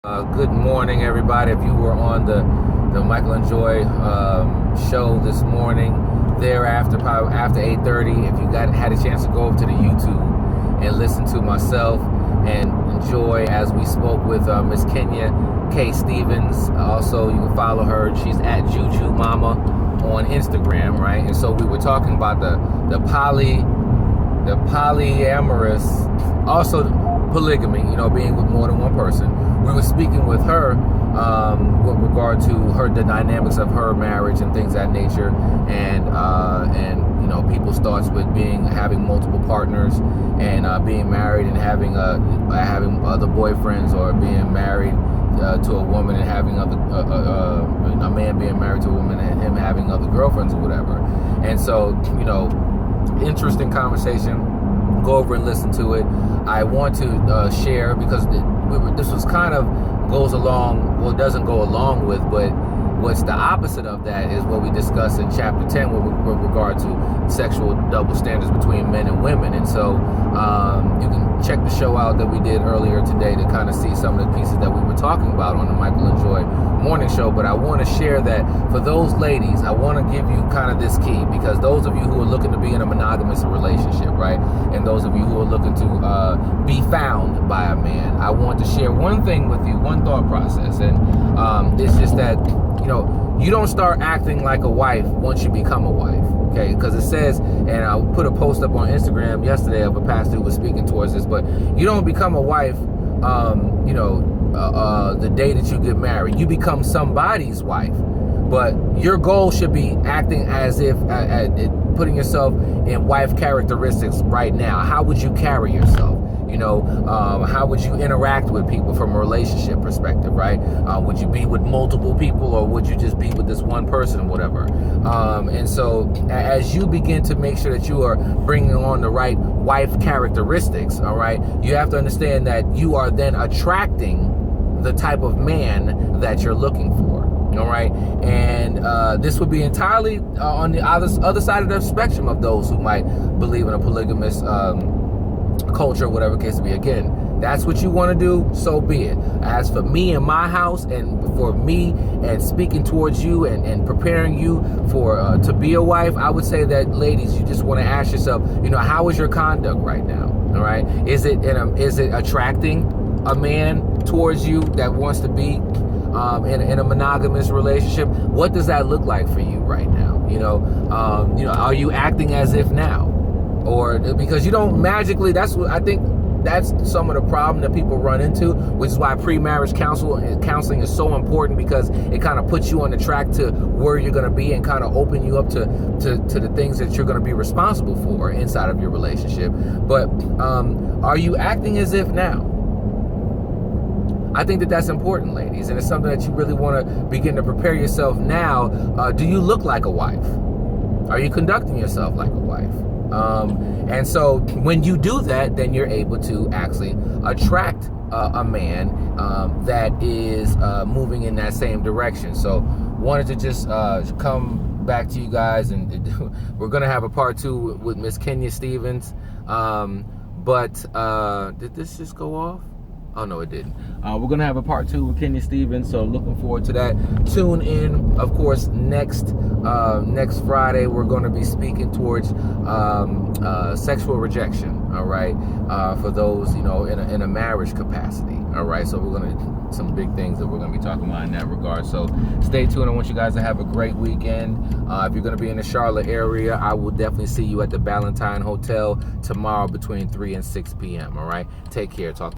Good morning, everybody. If you were on the Michael and Joy show this morning, thereafter, probably after 8:30, if you had a chance to go over to the YouTube and listen to myself and enjoy as we spoke with Miss Kenya K. Stevens. Also, you can follow her. She's at Juju Mama on Instagram, right? And so we were talking about the polyamorous, also polygamy, being with more than one person. We were speaking with her with regard to the dynamics of her marriage and things of that nature, and people's thoughts with having multiple partners and being married and having other boyfriends, or being married to a woman and having a man being married to a woman and him having other girlfriends or whatever. And so, interesting conversation. Go over and listen to it. I want to share, because this was kind of it doesn't go along with, but what's the opposite of that is what we discussed in chapter 10 with regard to sexual double standards between men and women. And so you can check the show out that we did earlier today to kind of see some of the pieces that we were talking about on the Michael and Joy morning show. But I want to share that for those ladies, I want to give you kind of this key, because those of you who are looking to be in a monogamous relationship, right, and those of you who are looking to be found by a man, I want to share one thing with you, one thought process, and it's just that you don't start acting like a wife once you become a wife, okay? Because it says, and I put a post up on Instagram yesterday of a pastor who was speaking towards this, but you don't become a wife, the day that you get married. You become somebody's wife, but your goal should be acting as if, putting yourself in wife characteristics right now. How would you carry yourself? How would you interact with people from a relationship perspective, right? Would you be with multiple people, or would you just be with this one person, whatever? And so as you begin to make sure that you are bringing on the right wife characteristics, all right, you have to understand that you are then attracting the type of man that you're looking for. All right, and this would be entirely on the other side of the spectrum of those who might believe in a polygamous culture, whatever the case to be. Again, that's what you want to do, so be it. As for me and my house, and for me and speaking towards you and preparing you for to be a wife, I would say that, ladies, you just want to ask yourself, how is your conduct right now? All right, is it attracting a man towards you that wants to be in a monogamous relationship? What does that look like for you right now? Are you acting as if now? Or because you don't magically, I think that's some of the problem that people run into, which is why pre-marriage counseling is so important, because it kind of puts you on the track to where you're going to be and kind of open you up to the things that you're going to be responsible for inside of your relationship. But are you acting as if now? I think that's important, ladies, and it's something that you really want to begin to prepare yourself now. Do you look like a wife? Are you conducting yourself like a wife? And so when you do that, then you're able to actually attract a man that is moving in that same direction. So wanted to just come back to you guys, and we're going to have a part 2 with Miss Kenya Stevens. But did this just go off? Oh, no, it didn't. We're going to have a part 2 with Kenya Stevens, so looking forward to that. Tune in, of course, next Friday. We're going to be speaking towards sexual rejection, all right, for those, in a marriage capacity, all right? So we're going to some big things that we're going to be talking about in that regard. So stay tuned. I want you guys to have a great weekend. If you're going to be in the Charlotte area, I will definitely see you at the Ballantyne Hotel tomorrow between 3 and 6 p.m., all right? Take care. Talk